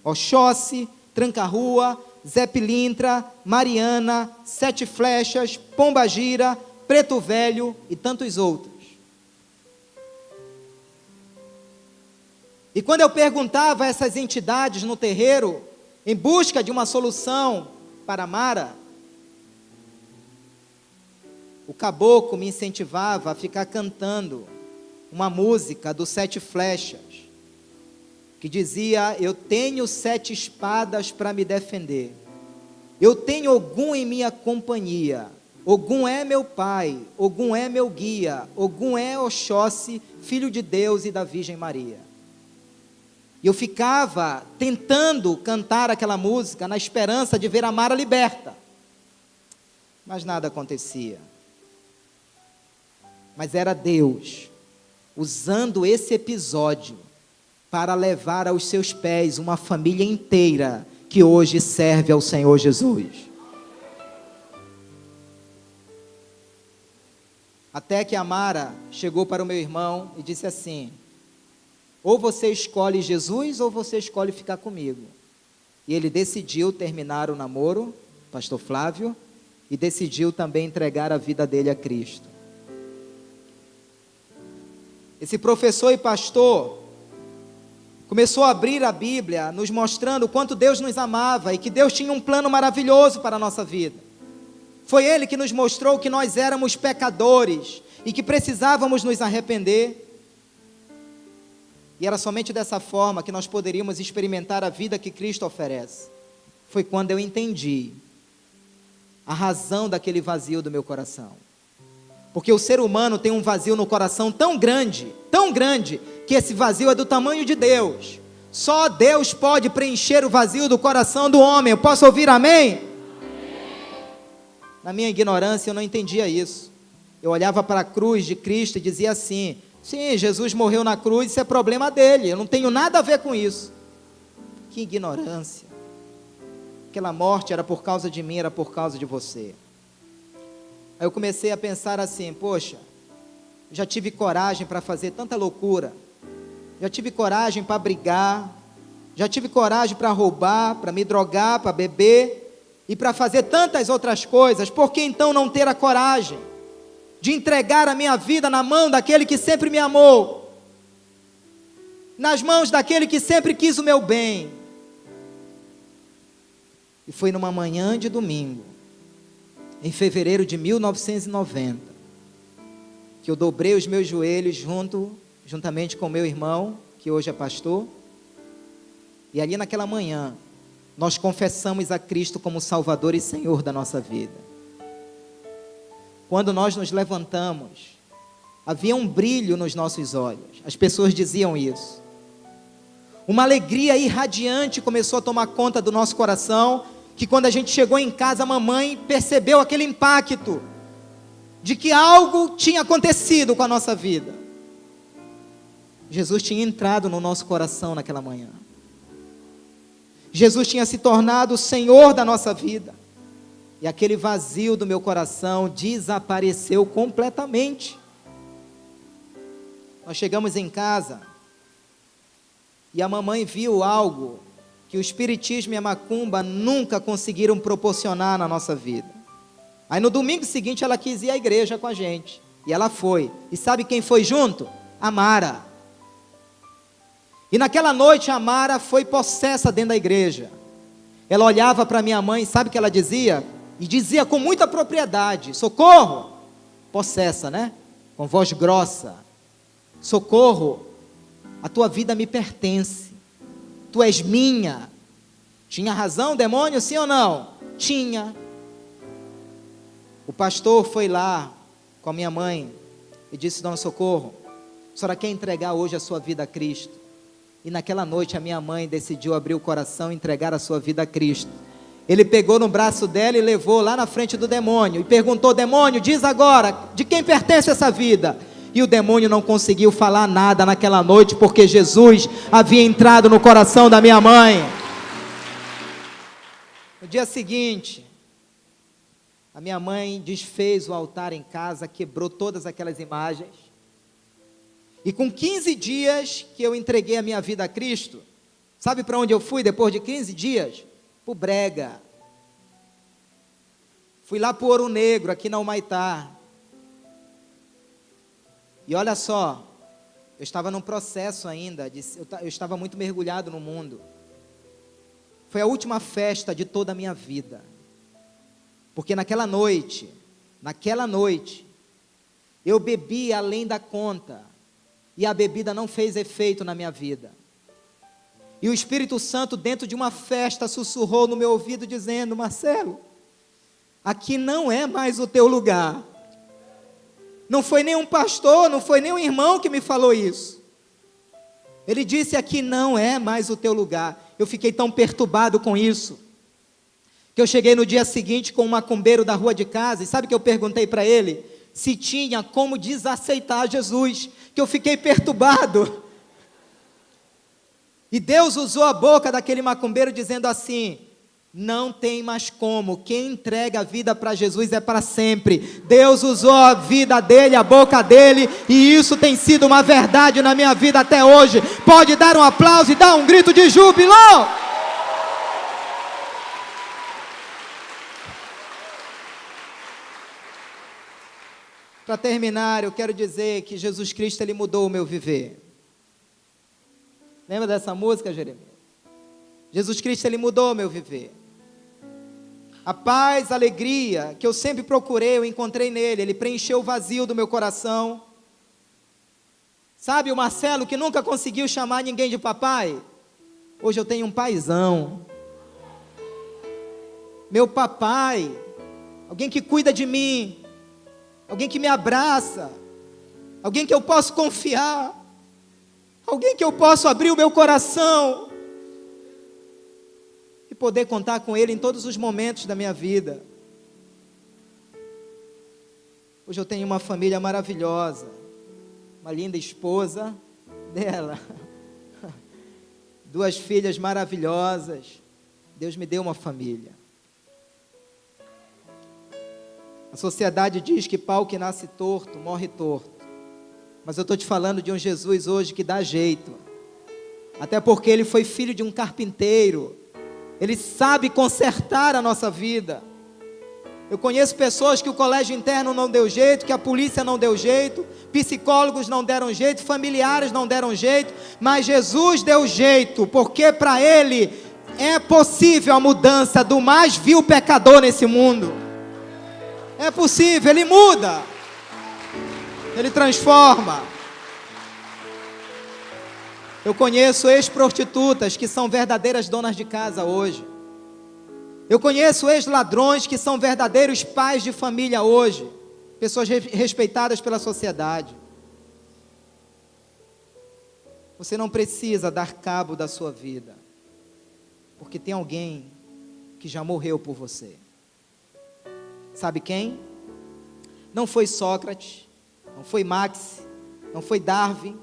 Oxóssi, Tranca-Rua, Zé Pilintra, Mariana, Sete Flechas, Pombagira, Preto Velho e tantos outros. E quando eu perguntava a essas entidades no terreiro, em busca de uma solução para Mara, o caboclo me incentivava a ficar cantando uma música do Sete Flechas, que dizia: eu tenho 7 espadas para me defender, eu tenho Ogum em minha companhia, Ogum é meu pai, Ogum é meu guia, Ogum é Oxóssi, filho de Deus e da Virgem Maria. E eu ficava tentando cantar aquela música na esperança de ver a Mara liberta, mas nada acontecia. Mas era Deus usando esse episódio para levar aos seus pés uma família inteira que hoje serve ao Senhor Jesus. Até que a Mara chegou para o meu irmão e disse assim: ou você escolhe Jesus ou você escolhe ficar comigo. E ele decidiu terminar o namoro, pastor Flávio, e decidiu também entregar a vida dele a Cristo. Esse professor e pastor começou a abrir a Bíblia, nos mostrando o quanto Deus nos amava e que Deus tinha um plano maravilhoso para a nossa vida. Foi ele que nos mostrou que nós éramos pecadores e que precisávamos nos arrepender. E era somente dessa forma que nós poderíamos experimentar a vida que Cristo oferece. Foi quando eu entendi a razão daquele vazio do meu coração. Porque o ser humano tem um vazio no coração tão grande, que esse vazio é do tamanho de Deus. Só Deus pode preencher o vazio do coração do homem. Eu posso ouvir amém? Amém. Na minha ignorância eu não entendia isso. Eu olhava para a cruz de Cristo e dizia assim: sim, Jesus morreu na cruz, isso é problema dele, eu não tenho nada a ver com isso. Que ignorância. Aquela morte era por causa de mim, era por causa de você. Aí eu comecei a pensar assim: poxa, já tive coragem para fazer tanta loucura, já tive coragem para brigar, já tive coragem para roubar, para me drogar, para beber e para fazer tantas outras coisas. Por que então não ter a coragem de entregar a minha vida na mão daquele que sempre me amou, nas mãos daquele que sempre quis o meu bem? E foi numa manhã de domingo, em fevereiro de 1990, que eu dobrei os meus joelhos juntamente com meu irmão, que hoje é pastor, e ali naquela manhã, nós confessamos a Cristo como Salvador e Senhor da nossa vida. Quando nós nos levantamos, havia um brilho nos nossos olhos, as pessoas diziam isso. Uma alegria irradiante começou a tomar conta do nosso coração, que quando a gente chegou em casa, a mamãe percebeu aquele impacto, de que algo tinha acontecido com a nossa vida. Jesus tinha entrado no nosso coração naquela manhã. Jesus tinha se tornado o Senhor da nossa vida. E aquele vazio do meu coração desapareceu completamente. Nós chegamos em casa e a mamãe viu algo que o Espiritismo e a Macumba nunca conseguiram proporcionar na nossa vida. Aí no domingo seguinte ela quis ir à igreja com a gente. E ela foi. E sabe quem foi junto? A Mara. E naquela noite a Mara foi possessa dentro da igreja. Ela olhava para minha mãe, sabe o que ela dizia? E dizia com muita propriedade: socorro! Possessa, né? Com voz grossa: socorro, a tua vida me pertence, tu és minha. Tinha razão o demônio, sim ou não? Tinha. O pastor foi lá com a minha mãe e disse: dona Socorro, a senhora quer entregar hoje a sua vida a Cristo? E naquela noite a minha mãe decidiu abrir o coração e entregar a sua vida a Cristo. Ele pegou no braço dela e levou lá na frente do demônio e perguntou: demônio, diz agora, de quem pertence essa vida? E o demônio não conseguiu falar nada naquela noite, porque Jesus havia entrado no coração da minha mãe. No dia seguinte, A minha mãe desfez o altar em casa, quebrou todas aquelas imagens. E com 15 dias que eu entreguei a minha vida a Cristo, sabe para onde eu fui depois de 15 dias? Para o Brega. Fui lá para o Ouro Negro, aqui na Humaitá. E olha só, eu estava num processo ainda, eu estava muito mergulhado no mundo. Foi a última festa de toda a minha vida. Porque naquela noite, eu bebi além da conta. E a bebida não fez efeito na minha vida. E o Espírito Santo, dentro de uma festa, sussurrou no meu ouvido, dizendo: Marcelo, aqui não é mais o teu lugar. Não foi nenhum pastor, não foi nenhum irmão que me falou isso. Ele disse: aqui não é mais o teu lugar. Eu fiquei tão perturbado com isso, que eu cheguei no dia seguinte com um macumbeiro da rua de casa, e sabe o que eu perguntei para ele? Se tinha como desaceitar Jesus, que eu fiquei perturbado. E Deus usou a boca daquele macumbeiro dizendo assim: não tem mais como, quem entrega a vida para Jesus é para sempre. Deus usou a vida dele, a boca dele, e isso tem sido uma verdade na minha vida até hoje. Pode dar um aplauso e dar um grito de júbilo. Para terminar, eu quero dizer que Jesus Cristo, Ele mudou o meu viver. Lembra dessa música, Jeremias? Jesus Cristo, Ele mudou o meu viver. A paz, a alegria que eu sempre procurei, eu encontrei nele. Ele preencheu o vazio do meu coração. Sabe o Marcelo que nunca conseguiu chamar ninguém de papai? Hoje eu tenho um paizão. Meu papai, alguém que cuida de mim, alguém que me abraça, alguém que eu posso confiar, alguém que eu posso abrir o meu coração e poder contar com Ele em todos os momentos da minha vida. Hoje eu tenho uma família maravilhosa, uma linda esposa dela, 2 filhas maravilhosas. Deus me deu uma família. A sociedade diz que pau que nasce torto, morre torto. Mas eu estou te falando de um Jesus hoje que dá jeito. Até porque Ele foi filho de um carpinteiro. Ele sabe consertar a nossa vida. Eu conheço pessoas que o colégio interno não deu jeito, que a polícia não deu jeito, psicólogos não deram jeito, familiares não deram jeito, mas Jesus deu jeito, porque para Ele é possível a mudança do mais vil pecador nesse mundo. É possível, Ele muda, Ele transforma. Eu conheço ex-prostitutas que são verdadeiras donas de casa hoje. Eu conheço ex-ladrões que são verdadeiros pais de família hoje. Pessoas respeitadas pela sociedade. Você não precisa dar cabo da sua vida, porque tem alguém que já morreu por você. Sabe quem? Não foi Sócrates, não foi Marx, não foi Darwin,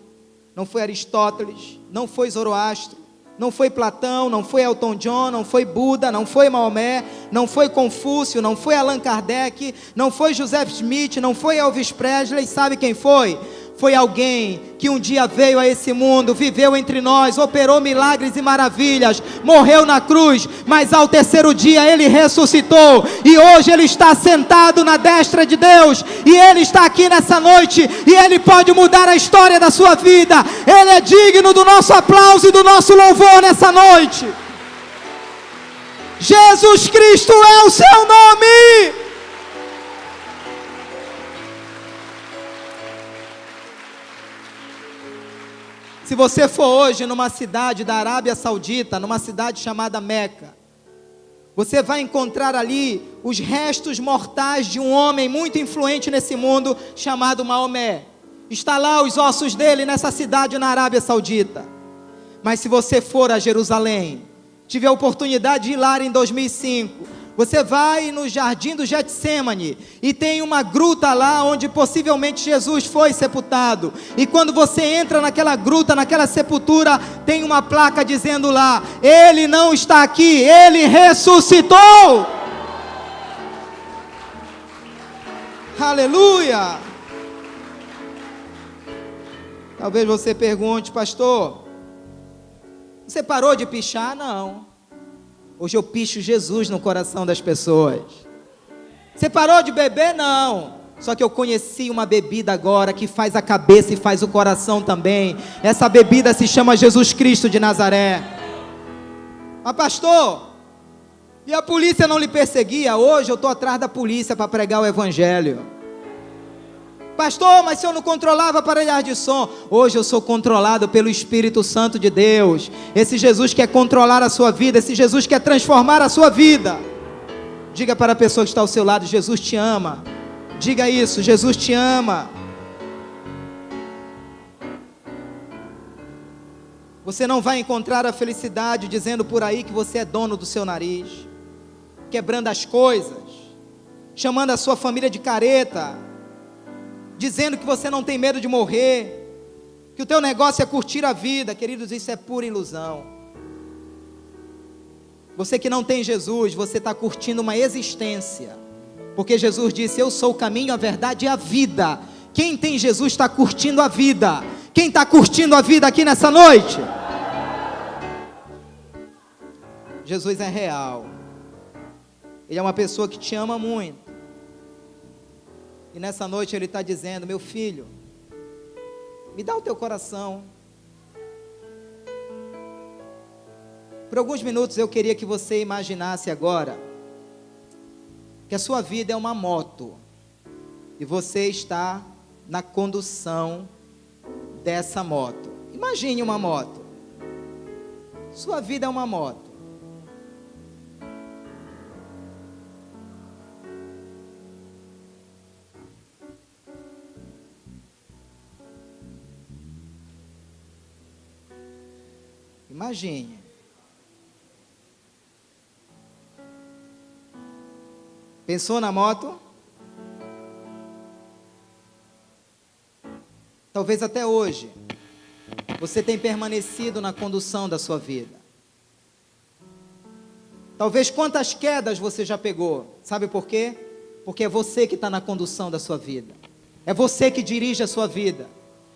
não foi Aristóteles, não foi Zoroastro, não foi Platão, não foi Elton John, não foi Buda, não foi Maomé, não foi Confúcio, não foi Allan Kardec, não foi Joseph Smith, não foi Elvis Presley. Sabe quem foi? Foi alguém que um dia veio a esse mundo, viveu entre nós, operou milagres e maravilhas, morreu na cruz, mas ao terceiro dia Ele ressuscitou, e hoje Ele está sentado na destra de Deus, e Ele está aqui nessa noite, e Ele pode mudar a história da sua vida. Ele é digno do nosso aplauso e do nosso louvor nessa noite. Jesus Cristo é o seu nome. Se você for hoje numa cidade da Arábia Saudita, numa cidade chamada Meca, você vai encontrar ali os restos mortais de um homem muito influente nesse mundo, chamado Maomé. Está lá os ossos dele nessa cidade na Arábia Saudita. Mas se você for a Jerusalém, tive a oportunidade de ir lá em 2005, você vai no Jardim do Getsêmani, e tem uma gruta lá onde possivelmente Jesus foi sepultado. E quando você entra naquela gruta, naquela sepultura, tem uma placa dizendo lá: Ele não está aqui, Ele ressuscitou. Aleluia! Talvez você pergunte, pastor, você parou de pichar? Não. Hoje eu picho Jesus no coração das pessoas. Você parou de beber? Não. Só que eu conheci uma bebida agora que faz a cabeça e faz o coração também. Essa bebida se chama Jesus Cristo de Nazaré. Mas pastor, e a polícia não lhe perseguia? Hoje eu estou atrás da polícia para pregar o evangelho. Pastor, mas se eu não controlava aparelhagem de som? Hoje eu sou controlado pelo Espírito Santo de Deus. Esse Jesus quer controlar a sua vida, esse Jesus quer transformar a sua vida. Diga para a pessoa que está ao seu lado, Jesus te ama. Diga isso, Jesus te ama. Você não vai encontrar a felicidade dizendo por aí que você é dono do seu nariz, quebrando as coisas, chamando a sua família de careta, dizendo que você não tem medo de morrer, que o teu negócio é curtir a vida. Queridos, isso é pura ilusão. Você que não tem Jesus, você está curtindo uma existência, porque Jesus disse, eu sou o caminho, a verdade e a vida. Quem tem Jesus está curtindo a vida. Quem está curtindo a vida aqui nessa noite? Jesus é real. Ele é uma pessoa que te ama muito. E nessa noite Ele está dizendo, meu filho, me dá o teu coração. Por alguns minutos eu queria que você imaginasse agora, que a sua vida é uma moto, e você está na condução dessa moto. Imagine uma moto. Sua vida é uma moto. Imagine. Pensou na moto? Talvez até hoje você tenha permanecido na condução da sua vida. Talvez quantas quedas você já pegou. Sabe por quê? Porque é você que está na condução da sua vida. É você que dirige a sua vida.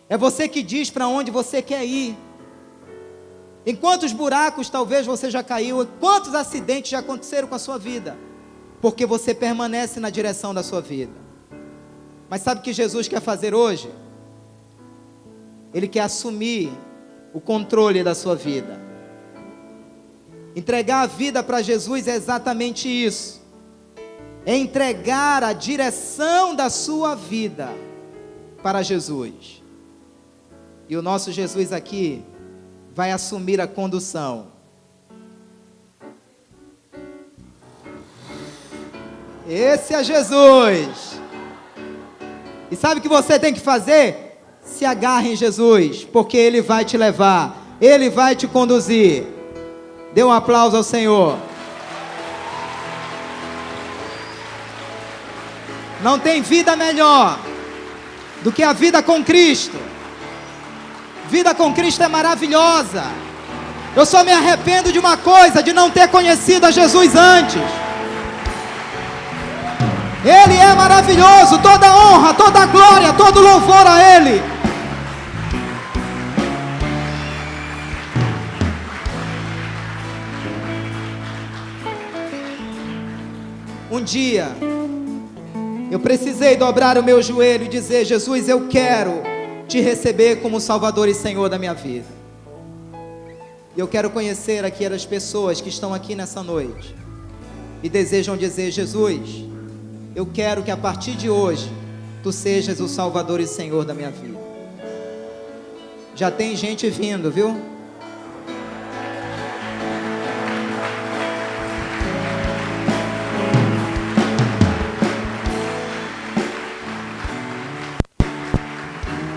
É você que diz para onde você quer ir. Em quantos buracos talvez você já caiu, quantos acidentes já aconteceram com a sua vida, porque você permanece na direção da sua vida. Mas sabe o que Jesus quer fazer hoje? Ele quer assumir o controle da sua vida. Entregar a vida para Jesus é exatamente isso. É entregar a direção da sua vida para Jesus. E o nosso Jesus aqui vai assumir a condução. Esse é Jesus. E sabe o que você tem que fazer? Se agarre em Jesus, porque Ele vai te levar, Ele vai te conduzir. Dê um aplauso ao Senhor. Não tem vida melhor do que a vida com Cristo. Vida com Cristo é maravilhosa. Eu só me arrependo de uma coisa, de não ter conhecido a Jesus antes. Ele é maravilhoso, toda honra, toda glória, todo louvor a Ele. Um dia, eu precisei dobrar o meu joelho e dizer, Jesus, eu quero te receber como Salvador e Senhor da minha vida. E eu quero conhecer aqui as pessoas que estão aqui nessa noite e desejam dizer, Jesus, eu quero que a partir de hoje Tu sejas o Salvador e Senhor da minha vida. Já tem gente vindo, viu?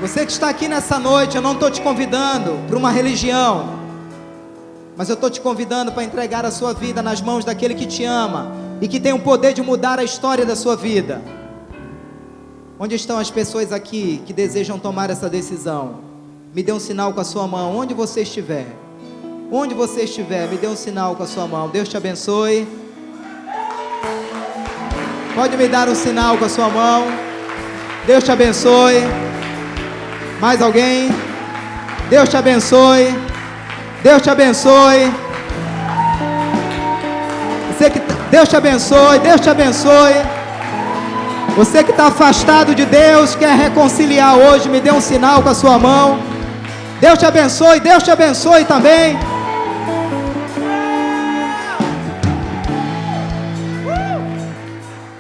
Você que está aqui nessa noite, eu não estou te convidando para uma religião, mas eu estou te convidando para entregar a sua vida nas mãos daquele que te ama e que tem o poder de mudar a história da sua vida. Onde estão as pessoas aqui que desejam tomar essa decisão? Me dê um sinal com a sua mão, onde você estiver. Onde você estiver, me dê um sinal com a sua mão. Deus te abençoe. Pode me dar um sinal com a sua mão. Deus te abençoe. Mais alguém? Deus te abençoe. Deus te abençoe. Deus te abençoe. Deus te abençoe. Você que está afastado de Deus, quer reconciliar hoje, me dê um sinal com a sua mão. Deus te abençoe. Deus te abençoe também.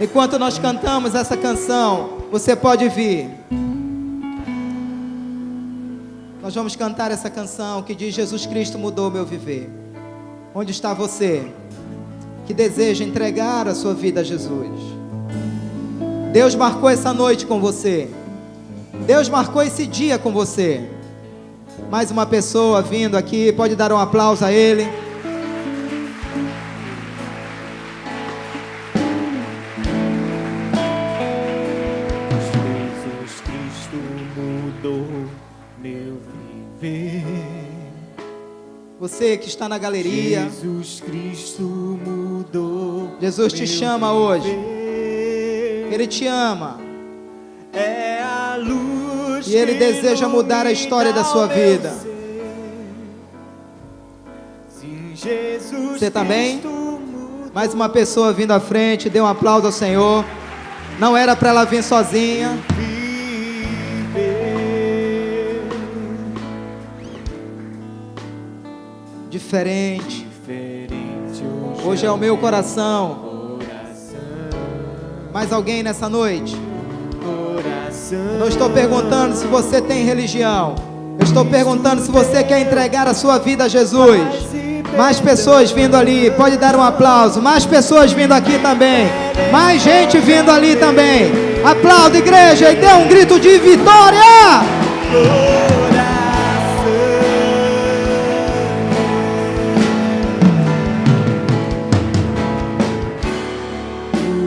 Enquanto nós cantamos essa canção, você pode vir. Nós vamos cantar essa canção que diz: Jesus Cristo mudou meu viver. Onde está você que deseja entregar a sua vida a Jesus? Deus marcou essa noite com você. Deus marcou esse dia com você. Mais uma pessoa vindo aqui, pode dar um aplauso a Ele. Jesus Cristo mudou meu viver. Você que está na galeria, Jesus Cristo mudou. Jesus te chama hoje. Ele te ama. É a luz e Ele deseja mudar a história da sua vida. Você também? Mais uma pessoa vindo à frente, dê um aplauso ao Senhor. Não era para ela vir sozinha. Diferente. Hoje é o meu coração. Mais alguém nessa noite? Eu não estou perguntando se você tem religião. Eu estou perguntando se você quer entregar a sua vida a Jesus. Mais pessoas vindo ali, pode dar um aplauso. Mais pessoas vindo aqui também. Mais gente vindo ali também. Aplauda, igreja, e dê um grito de vitória.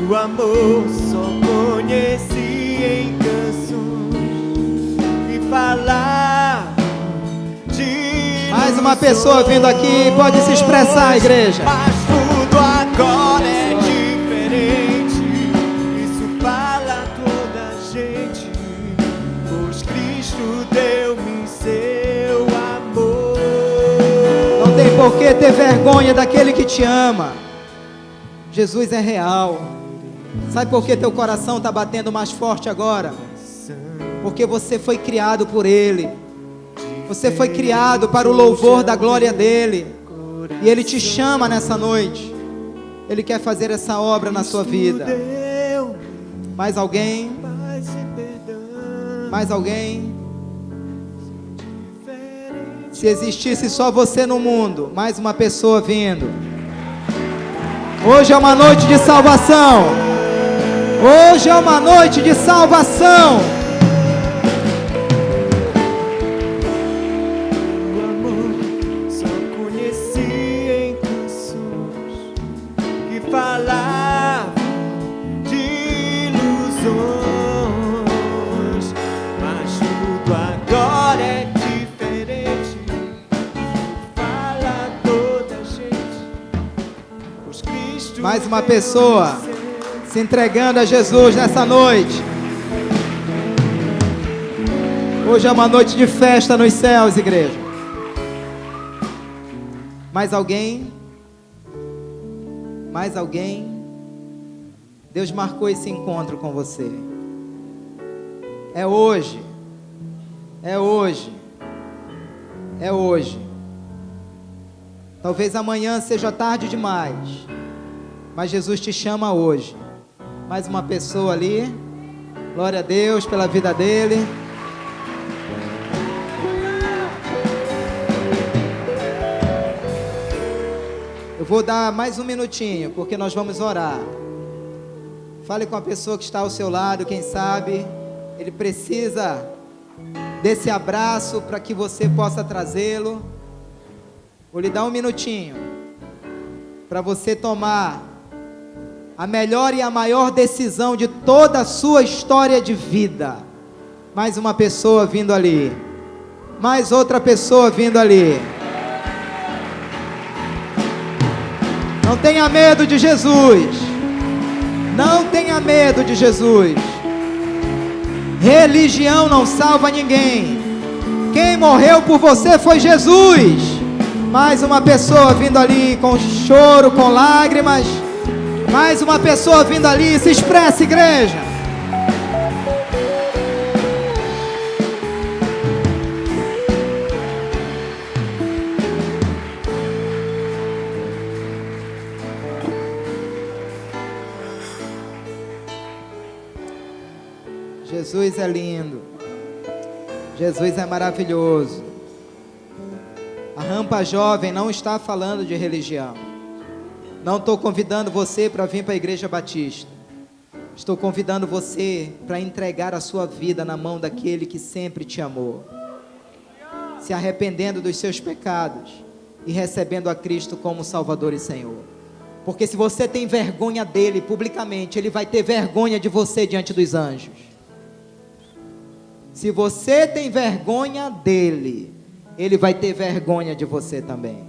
O amor só conheci em canções e falar de mais uma pessoa vindo aqui, pode se expressar, igreja. Mas tudo agora é diferente. Isso fala toda a gente, pois Cristo deu-me seu amor. Não tem por que ter vergonha daquele que te ama. Jesus é real. Sabe por que teu coração está batendo mais forte agora? Porque você foi criado por Ele. Você foi criado para o louvor da glória dEle. E Ele te chama nessa noite. Ele quer fazer essa obra na sua vida. Mais alguém? Mais alguém? Se existisse só você no mundo, mais uma pessoa vindo. Hoje é uma noite de salvação. Hoje é uma noite de salvação. O amor só conheci em canções que falavam de ilusões, mas tudo agora é diferente. Fala toda a gente, pois Cristo. Mais uma pessoa se entregando a Jesus nessa noite. Hoje é uma noite de festa nos céus, igreja. Mais alguém? Mais alguém? Deus marcou esse encontro com você. É hoje. É hoje. É hoje. Talvez amanhã seja tarde demais, mas Jesus te chama hoje. Mais uma pessoa ali. Glória a Deus pela vida dele. Eu vou dar mais um minutinho, porque nós vamos orar. Fale com a pessoa que está ao seu lado, quem sabe ele precisa desse abraço para que você possa trazê-lo. Vou lhe dar um minutinho para você tomar a melhor e a maior decisão de toda a sua história de vida. Mais uma pessoa vindo ali. Mais outra pessoa vindo ali. Não tenha medo de Jesus. Não tenha medo de Jesus. Religião não salva ninguém. Quem morreu por você foi Jesus. Mais uma pessoa vindo ali com choro, com lágrimas. Mais uma pessoa vindo ali. Se expressa, igreja. Jesus é lindo. Jesus é maravilhoso. A Rampa Jovem não está falando de religião. Não estou convidando você para vir para a Igreja Batista. Estou convidando você para entregar a sua vida na mão daquele que sempre te amou, se arrependendo dos seus pecados e recebendo a Cristo como Salvador e Senhor. Porque se você tem vergonha dele publicamente, ele vai ter vergonha de você diante dos anjos. Se você tem vergonha dele, ele vai ter vergonha de você também.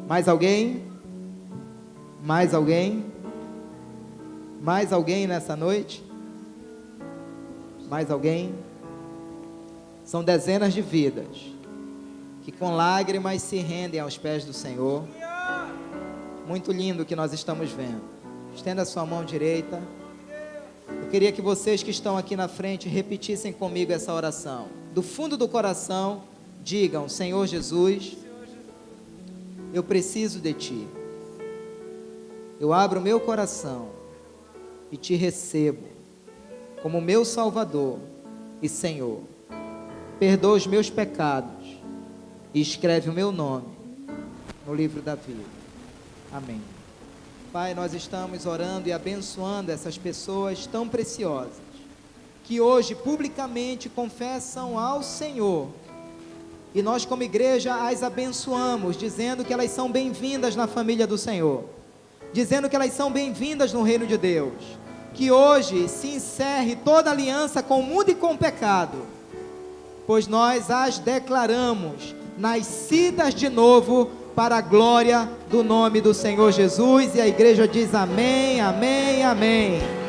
Mais alguém? Mais alguém? Mais alguém nessa noite? Mais alguém? São dezenas de vidas que com lágrimas se rendem aos pés do Senhor. Muito lindo o que nós estamos vendo. Estenda a sua mão direita. Eu queria que vocês que estão aqui na frente repetissem comigo essa oração. Do fundo do coração, digam: Senhor Jesus, eu preciso de Ti. Eu abro meu coração e Te recebo como meu Salvador e Senhor. Perdoa os meus pecados e escreve o meu nome no livro da vida. Amém. Pai, nós estamos orando e abençoando essas pessoas tão preciosas, que hoje publicamente confessam ao Senhor, e nós como igreja as abençoamos, dizendo que elas são bem-vindas na família do Senhor, dizendo que elas são bem-vindas no reino de Deus, que hoje se encerre toda aliança com o mundo e com o pecado, pois nós as declaramos nascidas de novo, para a glória do nome do Senhor Jesus. E a igreja diz amém, amém, amém.